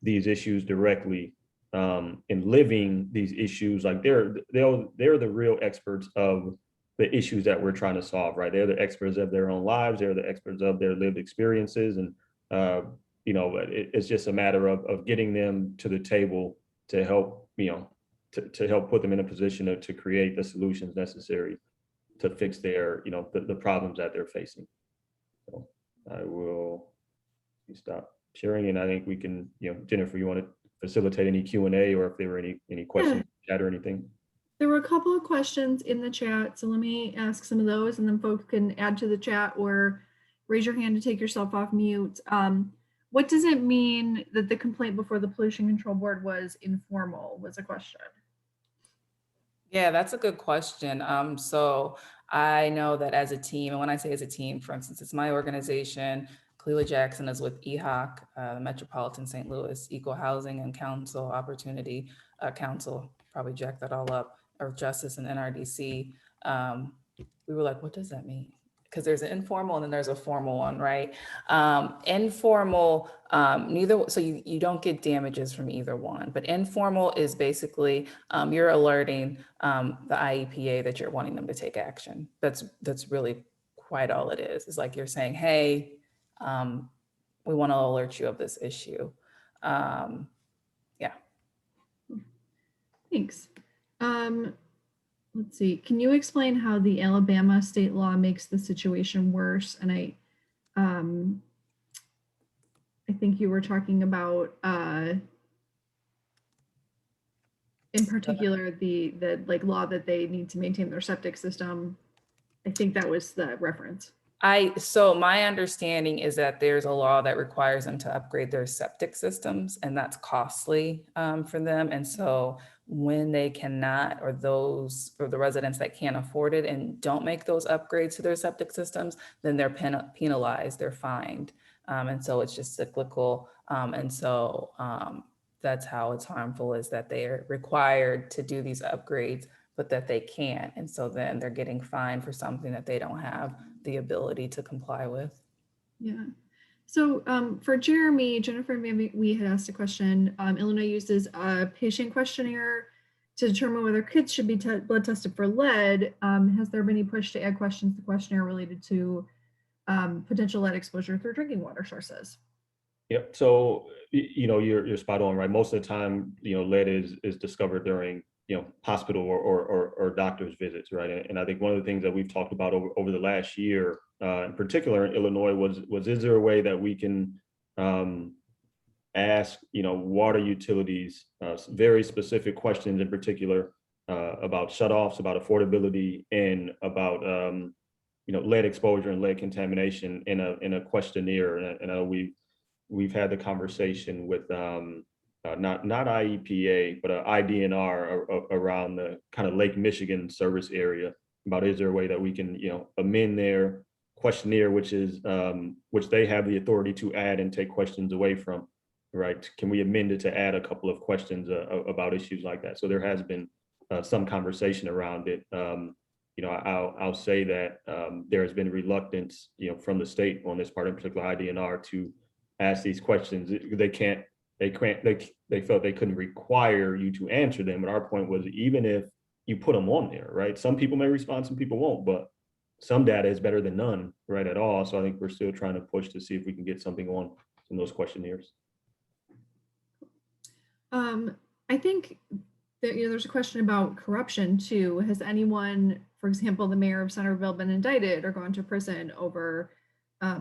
these issues directly, and living these issues, like they're the real experts of the issues that we're trying to solve, right? They're the experts of their own lives. They're the experts of their lived experiences. And, you know, it's just a matter of getting them to the table to help, you know, to help put them in a position to create the solutions necessary to fix their, you know, the problems that they're facing. So I will stop sharing, and I think we can, you know, Jennifer, you want to facilitate any Q&A, or if there were any questions, chat or anything? There were a couple of questions in the chat, so let me ask some of those, and then folks can add to the chat or raise your hand to take yourself off mute. what does it mean that the complaint before the Pollution Control Board was informal, was a question? Yeah, that's a good question. So I know that as a team, and when I say as a team, for instance, it's my organization. Clela Jackson is with EHOC, the Metropolitan St. Louis Equal Housing and Council Opportunity Council, probably jack that all up, or Justice and NRDC. We were like, what does that mean? Because there's an informal and then there's a formal one, right? Informal, neither, so you don't get damages from either one, but informal is basically you're alerting the IEPA that you're wanting them to take action. That's really quite all it is. It's like you're saying, hey, we want to alert you of this issue. Yeah. Thanks. Let's see. Can you explain how the Alabama state law makes the situation worse? And I think you were talking about, in particular, the like law that they need to maintain their septic system. I think that was the reference. So my understanding is that there's a law that requires them to upgrade their septic systems, and that's costly for them. And so when they cannot, or the residents that can't afford it and don't make those upgrades to their septic systems, then they're penalized, they're fined. And so it's just cyclical. And so that's how it's harmful, is that they are required to do these upgrades, but that they can't. And so then they're getting fined for something that they don't have the ability to comply with. Yeah. So for Jeremy, Jennifer and we had asked a question. Illinois uses a patient questionnaire to determine whether kids should be blood tested for lead. Has there been any push to add questions to the questionnaire related to potential lead exposure through drinking water sources? Yep. So, you're spot on, right? Most of the time, lead is discovered during, hospital or doctor's visits, right? And I think one of the things that we've talked about over the last year, in particular in Illinois, was is there a way that we can ask, water utilities very specific questions, in particular about shutoffs, about affordability, and about lead exposure and lead contamination in a questionnaire. And I know we've had the conversation with not IEPA, but IDNR around the kind of Lake Michigan service area, about is there a way that we can, amend their questionnaire, which they have the authority to add and take questions away from, right? Can we amend it to add a couple of questions about issues like that? So there has been some conversation around it. I'll say that there has been reluctance, from the state on this part, in particular IDNR, to ask these questions. They felt they couldn't require you to answer them. But our point was, even if you put them on there, right? Some people may respond, some people won't, but some data is better than none, right, at all. So I think we're still trying to push to see if we can get something on in those questionnaires. I think that, there's a question about corruption too. Has anyone, for example, the mayor of Centreville, been indicted or gone to prison over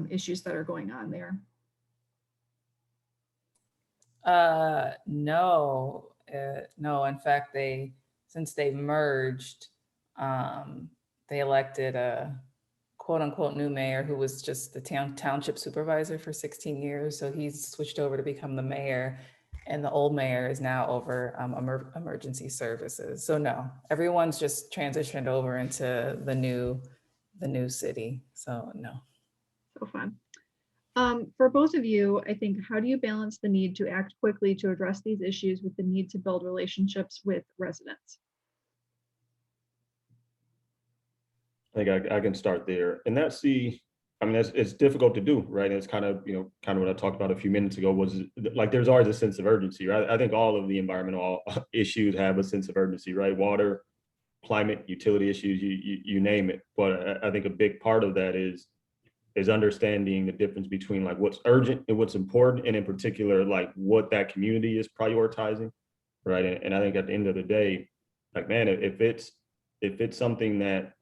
issues that are going on there? No. In fact, since they merged, they elected a quote unquote new mayor who was just the township supervisor for 16 years. So he's switched over to become the mayor, and the old mayor is now over emergency services. So no, everyone's just transitioned over into the new city. So no. So fun. For both of you, I think, how do you balance the need to act quickly to address these issues with the need to build relationships with residents? I think I can start there. And it's difficult to do, right? And it's kind of what I talked about a few minutes ago, was like, there's always a sense of urgency, right? I think all of the environmental issues have a sense of urgency, right? Water, climate, utility issues, you name it. But I think a big part of that is understanding the difference between like what's urgent and what's important, and in particular, like what that community is prioritizing, right? And I think at the end of the day, like, man, if it's something that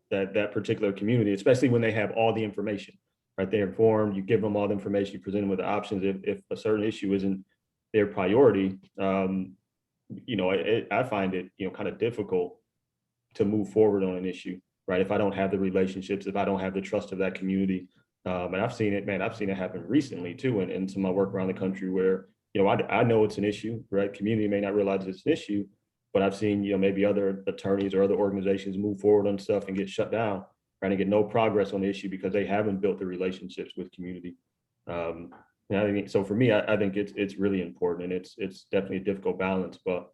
particular community, especially when they have all the information, right? They're informed, you give them all the information, you present them with the options. If a certain issue isn't their priority, I find it, kind of difficult to move forward on an issue, right? If I don't have the relationships, if I don't have the trust of that community, And I've seen it, man, I've seen it happen recently too, in some of my work around the country where, I know it's an issue, right? Community may not realize it's an issue, but I've seen, maybe other attorneys or other organizations move forward on stuff and get shut down, trying to get no progress on the issue because they haven't built the relationships with community. And I think, so for me, I think it's really important, and it's definitely a difficult balance, but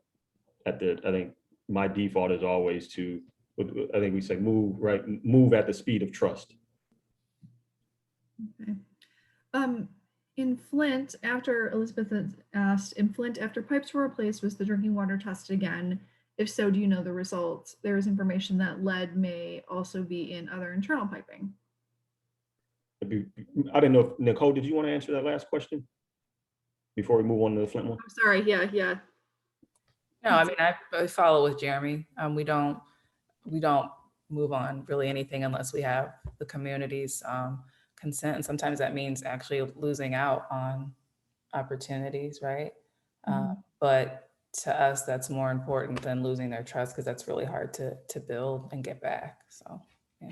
I think my default is always to, I think we say move at the speed of trust. Okay. In Flint, after Elizabeth has asked, in Flint, after pipes were replaced, was the drinking water tested again? If so, do you know the results? There is information that lead may also be in other internal piping. I didn't know if, Nicole, did you want to answer that last question before we move on to the Flint one? I'm sorry. Yeah. No, I mean, I follow with Jeremy. We don't move on really anything unless we have the community's consent. And sometimes that means actually losing out on opportunities, right? But to us, that's more important than losing their trust, because that's really hard to build and get back. So, yeah.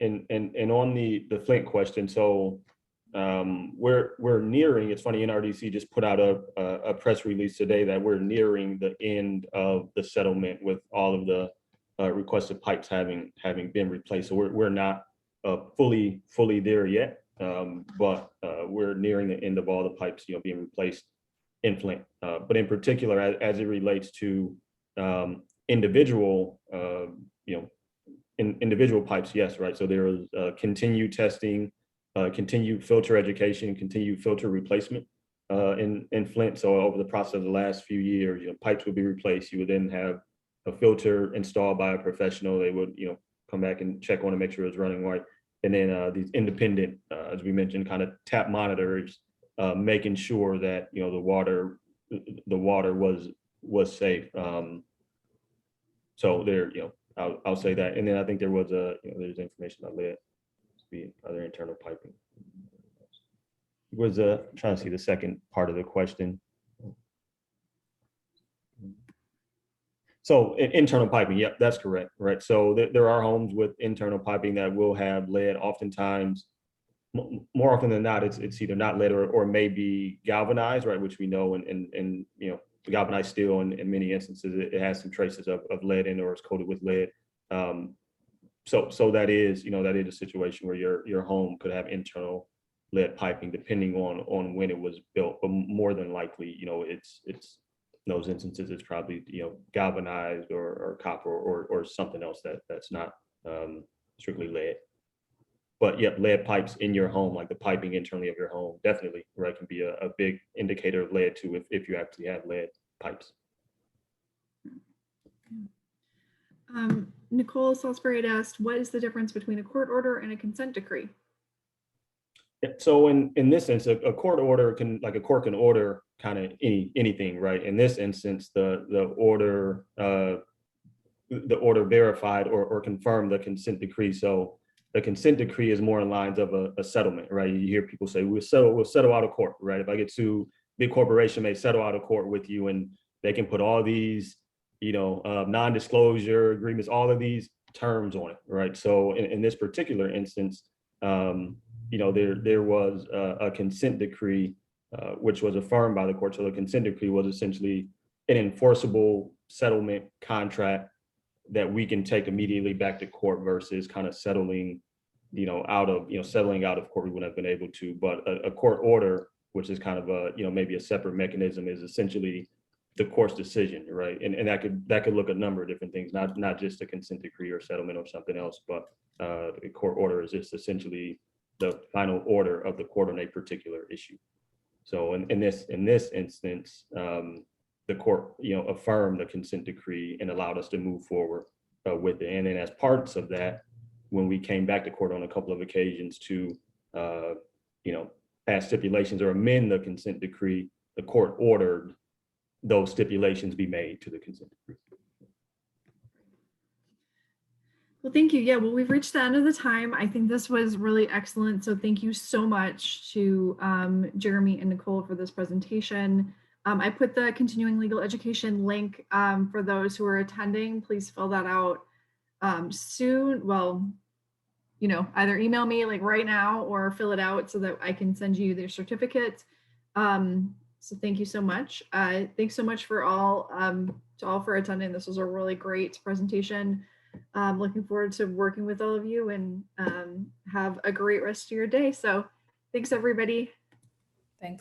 And on the Flint question, so we're nearing, it's funny, NRDC just put out a press release today that we're nearing the end of the settlement with all of the requested pipes having been replaced. So we're not fully there yet, but we're nearing the end of all the pipes being replaced in Flint. But in particular, as it relates to individual individual pipes, yes, right. So there is continued testing, continued filter education, continued filter replacement in Flint. So over the process of the last few years, pipes would be replaced. You would then have a filter installed by a professional. They would, come back and check on and make sure it's running right. And then these independent, as we mentioned, kind of tap monitors, making sure that the water was safe. So there, I'll say that. And then I think there was there's information about lead, other internal piping. Was trying to see the second part of the question. So internal piping, yep, that's correct, right? So there are homes with internal piping that will have lead. Oftentimes, more often than not, it's either not lead or maybe galvanized, right? Which we know, and galvanized steel in many instances it has some traces of lead in, or it's coated with lead. So that is a situation where your home could have internal lead piping depending on when it was built, but more than likely, it's in those instances it's probably galvanized or copper or something else that's not strictly lead. But yep, lead pipes in your home, like the piping internally of your home, definitely, right, can be a big indicator of lead too, if you actually have lead pipes. Nicole Salisbury had asked, what is the difference between a court order and a consent decree? So in this sense, a court order a court can order kind of anything, right? In this instance, the order verified or confirmed the consent decree. So the consent decree is more in lines of a settlement, right? You hear people say we'll settle out of court, right? If I get sued, big corporation may settle out of court with you, and they can put all these non-disclosure agreements, all of these terms on it, right? So in this particular instance, there was a consent decree, which was affirmed by the court. So the consent decree was essentially an enforceable settlement contract that we can take immediately back to court versus kind of settling out of court. We wouldn't have been able to, but a court order, which is kind of maybe a separate mechanism, is essentially the court's decision, right? And that could look a number of different things, not just a consent decree or settlement or something else, but the court order is just essentially the final order of the court on a particular issue. So in this instance, the court affirmed the consent decree and allowed us to move forward with it. And then as parts of that, when we came back to court on a couple of occasions to add stipulations or amend the consent decree, the court ordered those stipulations be made to the consent decree. Well, thank you. Yeah, well, we've reached the end of the time. I think this was really excellent. So thank you so much to Jeremy and Nicole for this presentation. I put the continuing legal education link for those who are attending. Please fill that out soon. Well, either email me like right now or fill it out so that I can send you their certificate. So thank you so much. Thanks so much for all to all for attending. This was a really great presentation. Looking forward to working with all of you, and have a great rest of your day. So thanks, everybody. Thanks.